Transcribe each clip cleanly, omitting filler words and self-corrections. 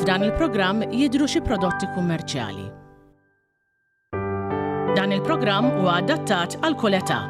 F'dan il-programm jidhru xi prodotti kummerċjali. Dan il-programm huwa adattat għal kull età.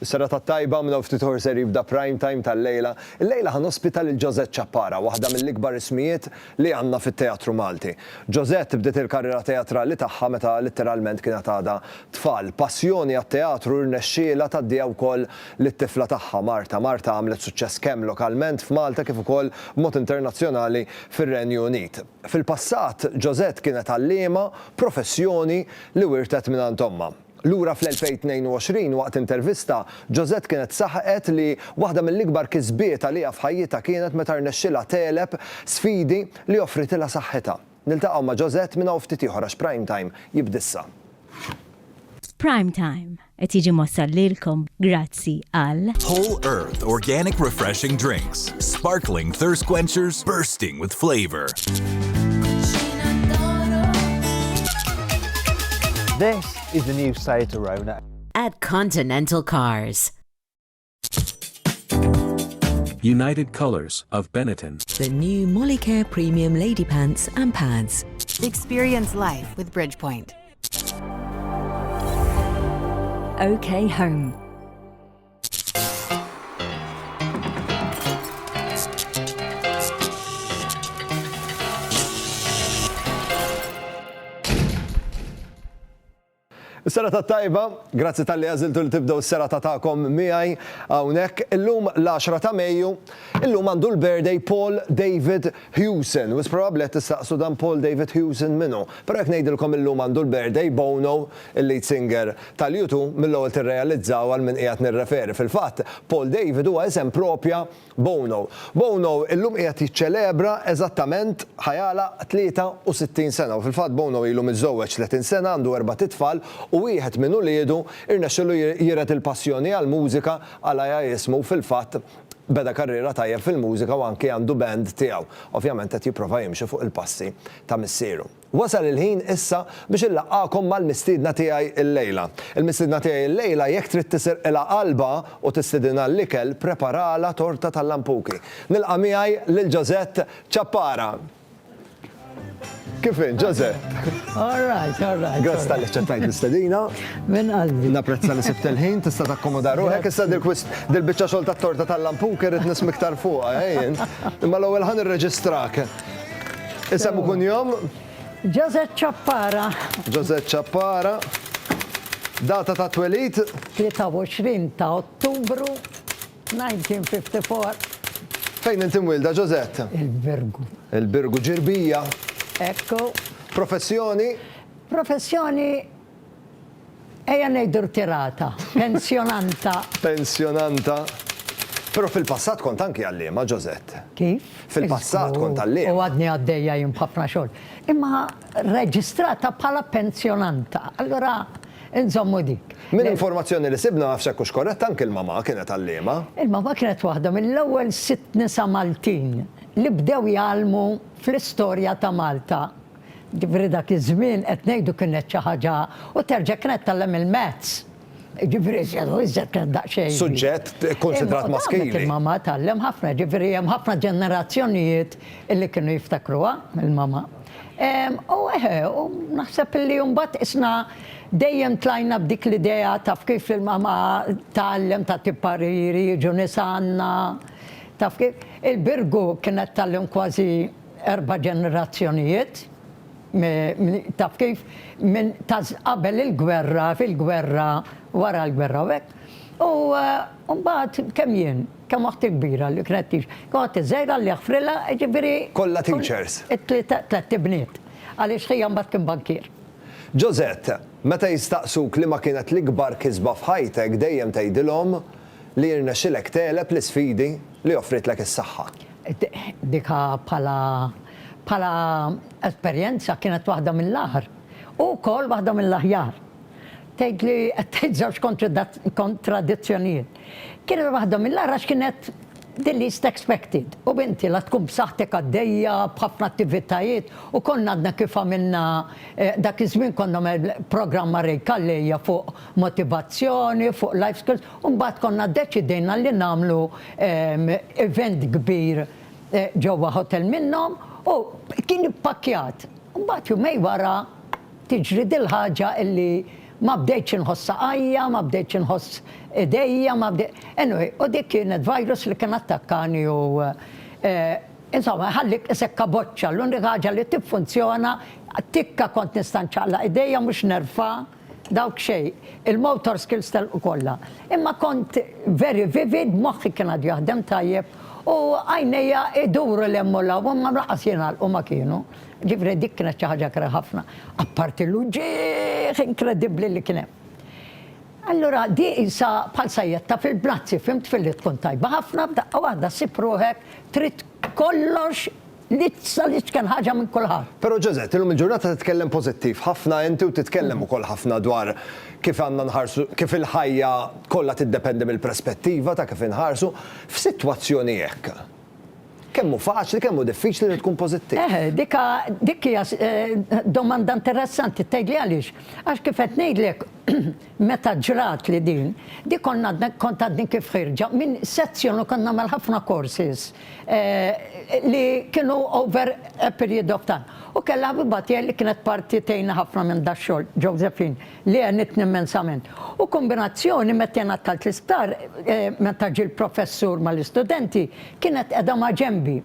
Is-serata tajba minn ftit ser jibda prime time tal-lejla. Il-lejla ħanospita lil Josette Chappara, waħda mill-ikbar ismijiet li għandna fit-teatru Malti. Josette bdiet il-karriera teatrali tagħha meta letteralment kienet għadha tfal. Passjoni għat-teatru rnexxiela tgħaddiha wkoll lit-tifla tagħha Marta. Marta għamlet suċċess kemm lokalment f'Malta kif ukoll b'mod internazzjonali fir-Renju Unit. Fil-passat Josette kienet għalliema professjoni li wirtet minn omma. Lura fl-2022 waqt intervista, Josette kienet saħqet li waħda mill-ikbar kisbiet għaliha f'ħajjitha kienet meta rnexxielha teleb sfidi li offritilha saħħitha. Niltaqgħu ma' Josette minn hawn ftit ieħor għax Prime Time jibdissa. Prime Time qed jiġi mossal lilkom grazzi għal Whole Earth Organic Refreshing Drinks. Sparkling thirst quenchers bursting with flavor. This is the new Seat Arona. At Continental Cars. United Colors of Benetton. The new Molicare Premium Lady Pants and Pads. Experience life with Bridgepoint. OK Home. Is-serata tajba, grazzi tal-li għażiltu li tibdew is-serata tagħkom miegħi hawnhekk. Illum l-10 ta' Mejju, illum għandu l-birthday Paul David Hewson. Wis probabbli qed tistaqsu dan Paul David Hewson minnu. Però jekk ngħidilkom illum għandu l-birthday Bono, il-lead singer tal-U2, mill-ewwel tirrealizzaw għal min qiegħed nirreferi. Fil-fatt, Paul David huwa isem proprja Bono. Bono illum qiegħed jiċċelebra eżattament ħajala 63 sena. U fil-fatt Bono ilu miżżewweġ 30 sena, għandu 4 titfal u wieħed minn uliedu irnexxielu jiret il-passjoni għall-mużika għalha jismu fil-fatt beda karriera tajjeb fil-mużika u anke għandu band tiegħu. Ovvjament qed jipprova jimxi fuq il-passi ta' missieru. Wasal il-ħin issa biex illaqgħakom mal-mistiedna tiegħi l-lejla. Il-mistiedna tiegħi l-lejla jekk trid tisir ilha qalba u tistidinha l-ikel preparala torta tal-lampuki. Nilqa' miegħi lil Josette Chappara. Kifin, Josette? All right. Grazzi tal-li ċettajt l-istedina. Min qalbi. Napprezza li sibt il-ħin, tista' takkomoda ruħek, issa dil-biċċa xogħol tat-torta tal-lampuk irid nismik iktar fuqha, ejjin. Imma l-ewwel ħan irreġistrak. Isem ukun jom? Josette Chappara. Josette Chappara. Data ta' twelid? 23 ta' Ottubru 1954. Fejn inti mwilda, Josette? Il-Birgu. Il-Birgu ġirbija. Ekku. Professjoni? Professjoni ejja ngħidu rtirata, pensjonanta. Pensjonanta. Però fil-passat kont anki għalliema, Josette. Kif? Fil-passat kont għalliema. U għadni għaddejja jim ħafna xogħol. Imma reġistrata bħala pensjonanta. Allora nżommu dik. Min informazzjoni li sibna nafx hekk hux korrett anke il-mama kienet għalliema. Il-mama kienet waħda mill-ewwel 6 nisa Maltin li bdew jgħalmu fl-istorja ta' Malta. Ġifri dak iż-żmien qed ngħidu kienet xi ħaġa u terġa' kienet tallem il-mezz. Ġifri iżjed kienet daqsxejn. Suġġett konsidrat maskili. Il-mama tallem ħafna, ġifri hemm ħafna ġenerazzjonijiet illi kienu jiftakruha il-mama. U naħseb li mbagħad isna dejjem tlajna b'dik l-idea taf kif il-mama tallem ta' tippariri, jiġu nisanna, taf kif il-Birgu kienet tallem kważi 4 ġenerazzjonijiet, taf kif minn ta' qabel il-gwerra, fil-gwerra, wara l-gwerra hekk. U mbagħad kemm jien, kemm waħda kbira li kienet tix. Kont iżgħira li ħfrilha, ġifieri. Kollha teachers. Tliet ibniet. Għaliex ħija mbagħad kien bankier. Josette, meta jistaqsuk li ma kienet l-ikbar kisba f'ħajtek dejjem tgħidilhom li jirnexxilek teleb l-isfidi li offritlek is-saħħa. Dika bħala esperjenza kienet waħda mill-aħħar. U wkoll waħda mill-aħjar. Tgħid li qed tgħid żewġ kontradizzjonijiet. Kienet waħda mill-aħħar għax kienet the least expected. U binti la tkun b'saħħtek għaddejja b'ħafna attivitajiet u konna għadna kif għamilna dak iż-żmien konna programma rejkallejja fuq motivazzjoni, fuq life skills, u mbagħad konna ddeċidejna li nagħmlu event kbir ġewwa hotel minnhom u kien ippakjat. Mbagħad jumej wara tiġri dil-ħaġa illi ma bdejtx inħoss saqajja, ma bdejtx inħoss idejja, Anyway, u dik kienet virus li kien attakkani u insomma, ħallik isekka boċċa, l-unika ħaġa li tiffunzjona, tikka kont nista' nċaqla idejja mhux nerfa' dawk xej, il-motor skills tal-kolla. Imma kont very vivid, moħħi kien għad jaħdem tajjeb u għajnejja iduru l-emmola u ma mlaqas jenal u ma kienu. Ġifri dik kienet xi ħaġa kra ħafna, apparti l-ġieħ inkredibbli li kien hemm. Allura di isa bħal sajjetta fil-brazzi, fimt fil-li tkun tajba ħafna, b'daqqa waħda sipruħek, trid kollox li kien ħaġa minn kulħadd. Però Ġozett, illum il-ġurnata titkellem pożittiv ħafna inti u titkellem ukoll ħafna dwar kif għandna nħarsu, kif il-ħajja kollha tiddependi mill-perspettiva ta' kif inħarsu f'sitwazzjoni hekk. Kemmu faċli, kemmu diffiċli li tkun pożittiv? Dik hija domanda interessanti tgħidli għaliex. Għax kif qed ngħidlek meta ġrat li din, di kont għadni kif ħirġa minn sezzjoni konna nagħmel ħafna courses li kienu over a period of time. U kellha ħabibati li kienet parti tgħinna ħafna minn dax-xogħol, Josephine, li għenitni immensament. U kombinazzjoni meta jena talt l-isptar, meta ġi l-professur mal-istudenti, kienet qiegħda ma' ġenbi.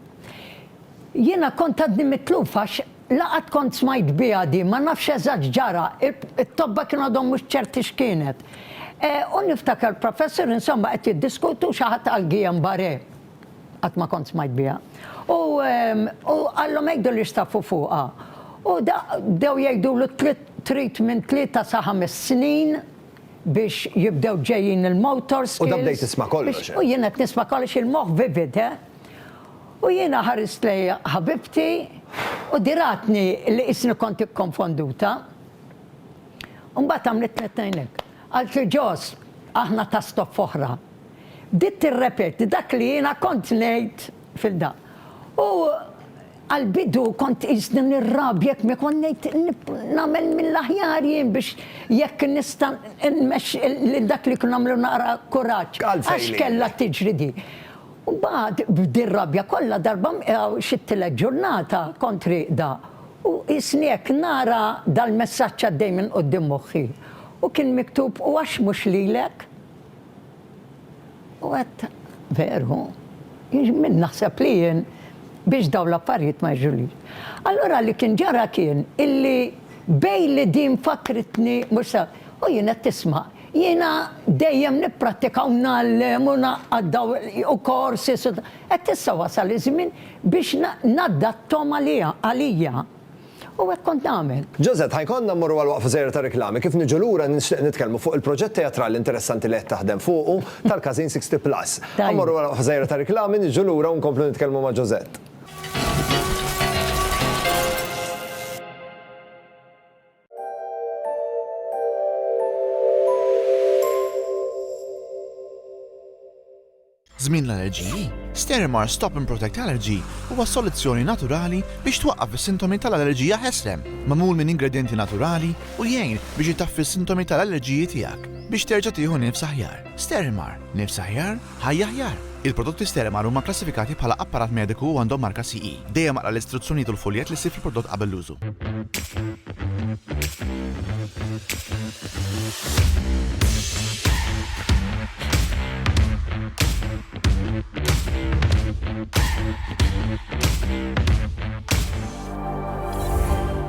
Jiena kont għadni mitlufa laqat kont smajt biha di, ma nafx eżatt ġara, it-tobba kienu għadhom mhux ċerti x'kienet. U niftakar professor insomma qed jiddiskutu xi ħadd għal bare, qatt ma kont smajt biha. U għallhom jgħidu li xtafu fuqha. U dew jgħidu lu trid minn 3 sa 5 snin biex jibdew ġejjin il-motor skills. U da bdejt tisma' kollox. U jiena qed nisma' kollox il-moħħ vivid, U jiena ħarist lej ħabibti u diratni li isni kont ikkonfonduta. U mbagħad għamlet netnejnek. Għalt li ġos, aħna ta' stopp oħra. Bdiet tirrepeti dak li jiena kont ngħid fil-da. U għal-bidu kont iżni nirrabjek me kont ngħid nagħmel mill-aħjar jien biex jekk nista' nmexxi dak li kien nagħmlu naqra kuraġġ. Għax kellha tiġri di. U bad b'dir-rabja kollha darba xi tielet ġurnata kont riqda. U isniek nara dal-messaġġ għaddej minn quddiem moħħi. U kien miktub u għax mhux lilek. U għedt veru. Min naħseb li jien biex daw l-affarijiet ma jġulix. Allora li kien ġara kien illi bej li din fakritni mhux sa. U jien qed tisma' jiena dejjem nipprattika u nagħllem u naqaddaw u korsi qed issa wasal iż-żmien biex naddattom għalija. U hekk kont nagħmel. Ġozett, ħajkonna mmorru għal waqfa żgħira ta' riklami, kif niġu lura nitkellmu fuq il-proġett teatrali interessanti li qed taħdem fuqu tal-Każin 60+. Mmorru għal waqfa żgħira ta' riklami, niġu lura u nkomplu nitkellmu ma' Ġozett. Żmien l-allerġiji, Sterimar Stop and Protect Allergy huwa soluzzjoni naturali biex twaqqaf is-sintomi tal-allerġija ħeslem, magħmul minn ingredienti naturali u jgħin biex itaffi s-sintomi tal-allerġiji tiegħek biex terġa' tieħu nifs aħjar. Sterimar, nifs aħjar, ħajja aħjar. Il-prodotti Sterimar huma klassifikati bħala apparat mediku u għandhom marka CE. Dejjem aqra l-istruzzjonijiet u l-fuljet li ssib fil-prodott qabel l-użu.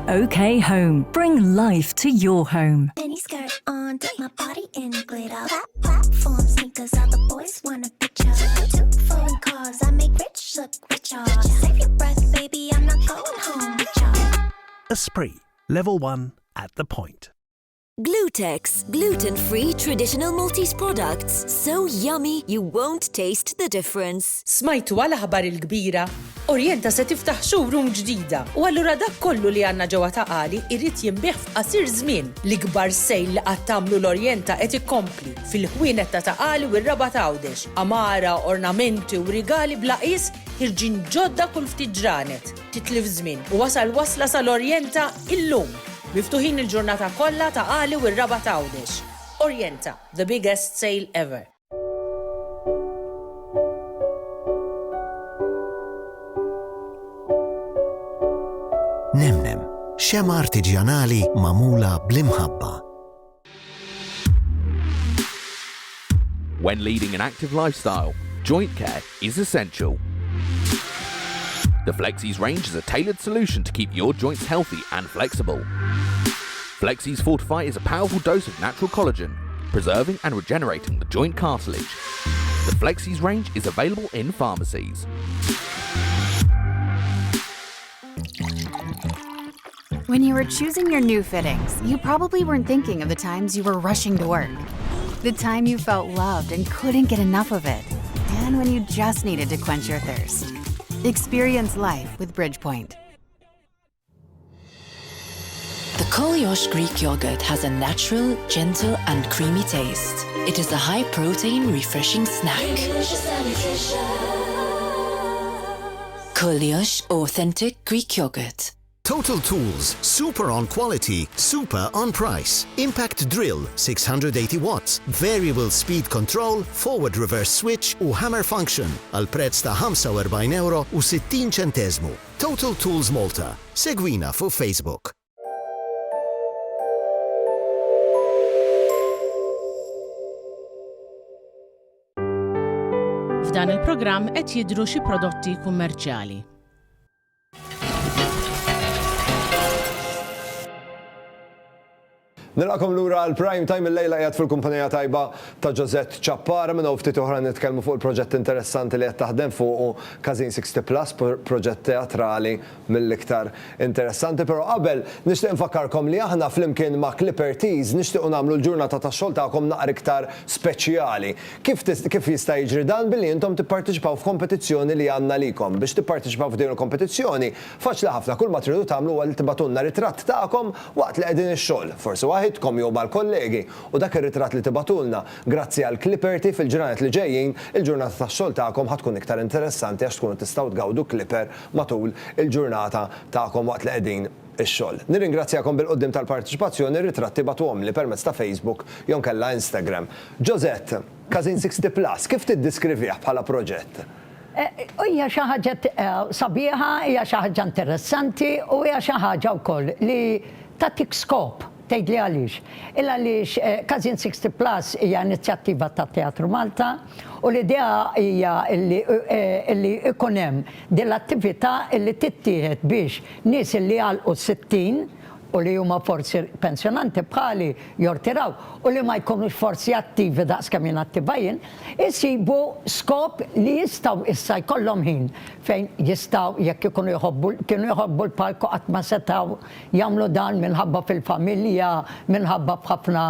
OK Home. Bring life to your home. Mini skirt on, dip my body in glitter. Platform sneakers, all the boys want a picture. 2 foreign cars, I make rich look richer. Save your breath, baby, I'm not going home with y'all. Esprit, level 1 at the point. Glutex, gluten-free traditional Maltese products. So yummy, you won't taste the difference. Smajtu għal aħbar il-kbira? Orienta se tiftaħ showroom ġdida u allura dak kollu li għandna ġewwa Taqali irrid jinbih f'qasir żmien. L-ikbar sejl li qatt tagħmlu l-Orjenta qed ikompli fil-ħwienet ta' Taqali u r-Raba' Għawdex. Amara, ornamenti u rigali bla qis ħirġin ġodda kull ftit ġranet. Titlif żmien u wasla sal-Orjenta illum. Miftuħin il-ġurnata kollha Taqali u r-Raba' Għawdex. Orjenta, the biggest sale ever. xema artiġjanali magħmula bl-imħabba. When leading an active lifestyle, joint care is essential. The Flexies range is a tailored solution to keep your joints healthy and flexible. Flexies Fortify is a powerful dose of natural collagen, preserving and regenerating the joint cartilage. The Flexies range is available in pharmacies. When you were choosing your new fittings, you probably weren't thinking of the times you were rushing to work. The time you felt loved and couldn't get enough of it. And when you just needed to quench your thirst. Experience life with Bridgepoint. The Koliosh Greek yogurt has a natural, gentle and creamy taste. It is a high-protein, refreshing snack. Koliosh Authentic Greek Yogurt. Total Tools, super on quality, super on price. Impact Drill, 680 watts, variable speed control, forward reverse switch u hammer function għal prezz ta' €45.60. Total Tools Malta. Segwina fuq Facebook. F'dan il-programm qed jidhru xi prodotti kummerċjali. Nilaqkom lura għal-Prime Time il-lejla qiegħed fil-kumpanija tajba ta' Josette Chappara minn ftit oħra nitkellmu fuq il-proġett interessanti li qed taħdem fuq Kazin 60 Plus, proġett teatrali mill-iktar interessanti, però qabel nixtieq nfakkarkom li aħna flimkien ma' Clipper Tees nixtiequ nagħmlu l-ġurnata tax-xogħol tagħkom naqra iktar speċjali. Kif jista' jiġri dan billi intom tipparteċipaw f'kompetizzjoni li għandna likom. Biex tipparteċipaw f'din il-kompetizzjoni faċli ħafna, kull ma tridu tagħmlu huwa li tibatunna ritratt tagħkom waqt li qegħdin ix-xogħol. Forsi waħedkom jew mal-kollegi u dak ir-ritratt li tibatulna grazzi għal Clipper Tee fil-ġranet li ġejjin il-ġurnata tax-xogħol tagħkom ħatkun iktar interessanti għax tkunu tistgħu tgawdu Clipper matul il-ġurnata tagħkom waqt li qegħdin ix-xogħol. Nirringrazzjakom bil-qudiem tal-partiċipazzjoni ritratti batuhom li permezz ta' Facebook jew kellha Instagram. Josette, Kazin 60 Plus, kif tiddiskrivih bħala proġett? Hija xi ħaġa sabiħa, hija xi ħaġa interessanti u hija xi ħaġa wkoll li tagħtik skop. Tgħid li għaliex. Illa għaliex Kazin 60 Plus hija inizjattiva ta' Teatru Malta u l-idea hija li ikun hemm din l-attività li tittieħed biex nies li għalqu 60 u li huma forsi pensjonanti bħali jortiraw u li ma jkunux forsi attivi daqskemm jien attivajin, isibu skop li jistgħu issa jkollhom ħin fejn jistgħu jekk kienu jħobbu l-palku qatt ma setgħu jagħmlu dan minħabba fil-familja, minħabba b'ħafna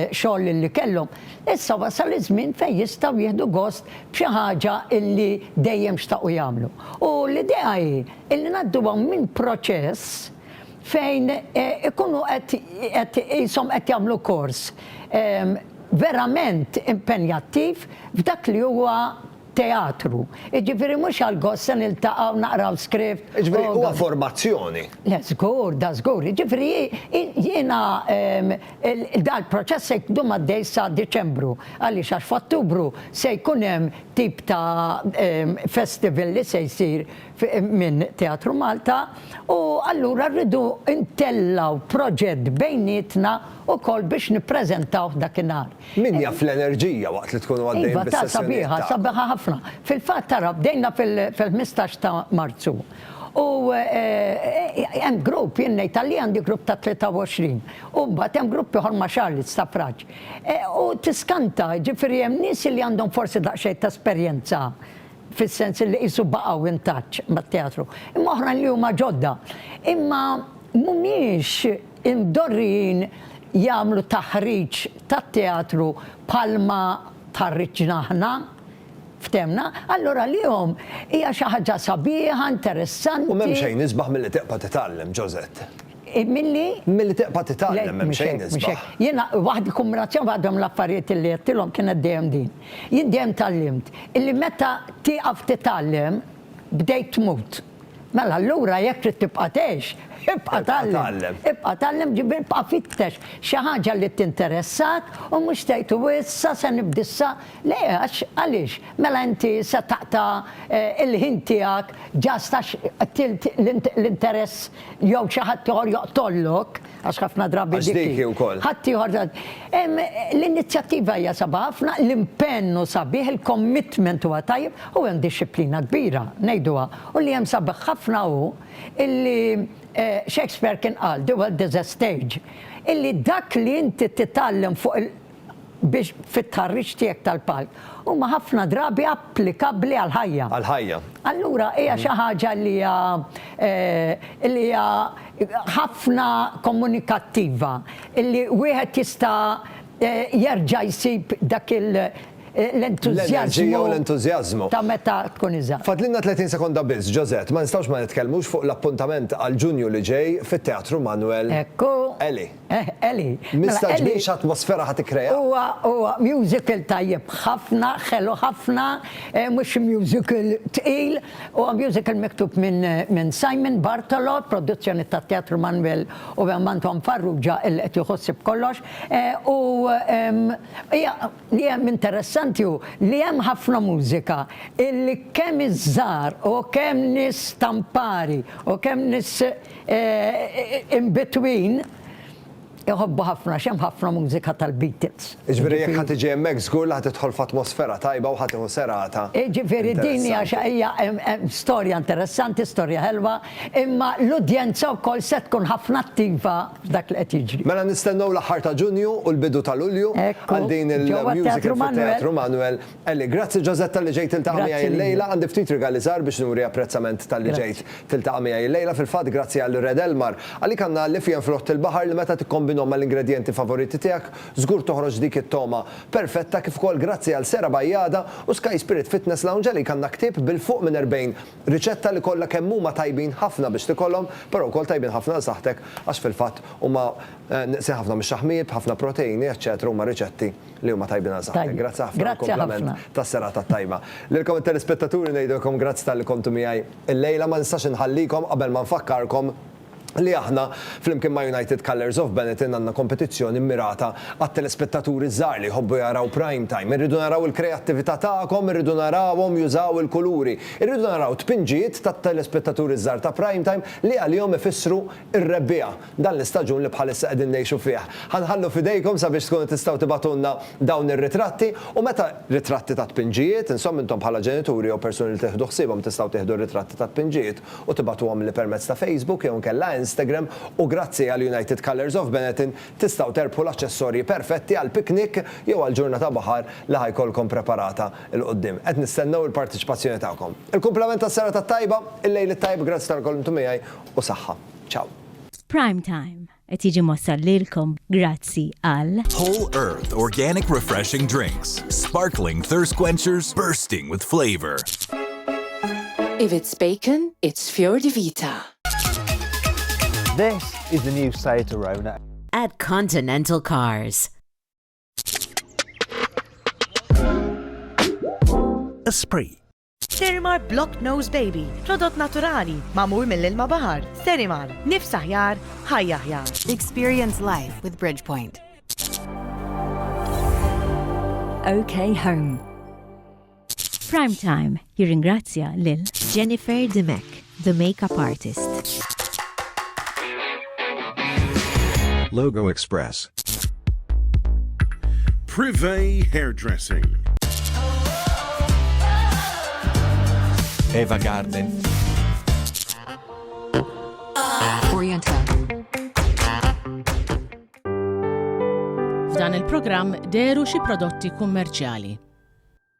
xogħol li kellhom. Issa wasal iż-żmien fejn jistgħu jieħdu gost b'xi ħaġa illi dejjem xtaqu jagħmlu. U l-idea hi illi ngħadduhom minn proċess fejn ikunu qed jagħmlu kors verament impenjattiv f'dak li huwa teatru. Iġifieri mhux għal gost se niltaqgħu naqraw skript. Iġifieri huwa formazzjoni. Żgur, da żgur. Iġifieri jiena dal-proċess se jkun għaddej sa Diċembru għaliex għax f'Ottubru se jkun hemm tip ta' festival li se jsir minn Teatru Malta u allura rridu intellaw proġett bejnietna ukoll biex nippreżentaw dakinhar. Min jaf l-enerġija waqt li tkunu għaddejjin Iva, ta' sabiħa ħafna. Fil-fatt tara bdejna fil-15 ta' Marzu. U hemm grupp jien ngħid li għandi grupp ta' 23. U mbagħad hemm grupp ieħor ma' Charlotte ta' Fraġ. U tiskanta, ġifieri hemm nies li għandhom forsi daqsxejn ta' esperjenza fis-sens li qisu baqgħu in touch mat-teatru. Imma oħra li huma ġodda. Imma mhumiex imdorrin jagħmlu taħriġ tat-teatru bħalma tħarriġna aħna ftemna, allura lihom hija xi ħaġa sabiħa, interessanti. U m'hemm xejn isbaħ milli teqpa' titgħallem, Josette. Milli teqpa' titgħallem m'hemm xejn isbaħ. Jiena waħda kombinazzjoni waħdhom l-affarijiet li qedtilhom kienet dejjem din. Jien dejjem tallimt illi meta tieqaf titgħallem bdejt tmut. Mela allura jekk trid tibqa' tgħix, ibqa' tallem ġifier ibqa' fittex xi ħaġa li tinteressat u mhux tgħid issa se nibdissa le għaliex mela inti se taqta' il-ħin tiegħek ġastax l-interess jew xi ħadd ieħor joqtollok għax ħafna drabi dik ħadd ieħor l-inizjattiva hija sabiħa ħafna, l-impennu sabiħ, il-commitment huwa tajjeb u hemm dixxiplina kbira ngħiduha u li hemm sabiħ ħafna hu illi Shakespeare kien qal the world is a stage illi dak li inti titgħallem fuq biex fit-tħarriġ tiegħek tal-palk huma ħafna drabi applikabbli għall-ħajja. Għall-ħajja. Allura hija xi ħaġa li hija ħafna komunikattiva illi wieħed jista' jerġa' jsib dak l-entużjażmu ta' meta tkun iżgħar. Fadlilna 30 sekonda biss, Ġozett, ma nistgħux ma nitkellmux fuq l-appuntament għal Ġunju li ġej fit-Teatru Manuel Eli. Eli. Mistaġbix atmosfera ħad ikkrea. Huwa musical tajjeb ħafna, ħelu ħafna, mhux musical tqil, huwa musical miktub minn Simon Bartolo, produzzjoni tat Teatru Manuel u Anton Farrugia li qed jħossib kollox. U hija interessanti li hemm ħafna mużika illi kemm iż-żgħar u kemm nies tampari u kemm nies in between iħobbu ħafna xem ħafna mużika tal-Beatles. Ġifieri jekk ħadd tiġi hemmhekk żgur li ħadd tidħol f'atmosfera tajba u ħadd tieħu serata. Ġifieri din hija storja interessanti, storja ħelwa, imma l-udjenza wkoll se tkun ħafna attiva f'dak li qed jiġri. Mela nistennew l-aħħar ta' Ġunju u l-bidu ta' Lulju għal din il-musical fit-Teatru Manuel. Eli, grazzi Ġozetta li ġejt tiltaqa' miegħi llejla, għandi ftit rigali żgħar biex nuri apprezzament tal-li ġejt tiltaqa' miegħi llejla. Fil-fatt grazzi għal Red Elmar għalik għandna l-ifjen frott il-baħar li meta tikkombinhom mal-ingredjenti favoriti tiegħek, żgur toħroġ dik it-toma perfetta kif ukoll grazzi għal Sera Bajjada u Sky Spirit Fitness Lounge li għandna ktieb bil-fuq minn 40 riċetta li kollha kemm huma tajbin ħafna biex tikollhom, però wkoll tajbin ħafna għal saħtek għax fil-fatt huma neqsin ħafna mix-xaħmieb, ħafna proteini, eċċetera, huma riċetti li huma tajbin għal saħtek. Grazzi ħafna komplament tas-serata tajba. Lilkom it-telespettaturi ngħidulkom grazzi tal-li komtu miegħi illejla, ma nistax inħallikom qabel ma nfakkarkom li aħna flimkien ma' United Colors of Benetton għandna kompetizzjoni mirata għat-telespettaturi żgħar li jħobbu jaraw prime time. Irridu naraw il-kreattività tagħkom, irridu narawhom jużaw il-kuluri, irridu naraw tpinġiet tat-telespettaturi żgħar ta' prime time li għalihom ifissru ir-rebbieqa dan l-istaġun li bħalissa qegħdin ngħixu fih. Ħanħallu f'idejkom sabiex tkunu tistgħu tibatulna dawn ir-ritratti u meta ritratti ta' tpinġiet, insomma intom bħala ġenituri jew persuni li tieħdu ħsiebhom tistgħu tieħdu ritratti ta' tpinġiet u tibatuhom li permezz ta' Facebook jew nkella Instagram u grazzi għal United Colors of Benetton tistgħu terbħu l-aċċessorji perfetti għal piknik jew għal ġurnata baħar li ħajkolkom preparata il qudiem. Qed nistennew il-partiċipazzjoni tagħkom. Il-kumplament tas-sera tat-tajba, il-lejl it-tajb, grazzi tal-kolm miegħi u saħħa. Ciao. Prime Time qed jiġi mossal lilkom grazzi għal Whole Earth Organic Refreshing Drinks. Sparkling thirst quenchers bursting with flavor. If it's bacon, it's Fior di Vita. This is the new Seat Arona. At Continental Cars. Esprit. Sterimar Block Nose Baby, prodott naturali, mamul mill-ilma bahar. Sterimar, nifs aħjar, ħajja aħjar. Experience life with Bridgepoint. OK Home. Prime Time jirringrazzja lil Jennifer Demek, the makeup artist. Logo Express. Privé Hairdressing. Eva Garden. Oriental. F'dan il-programm deru xi prodotti kummerċjali.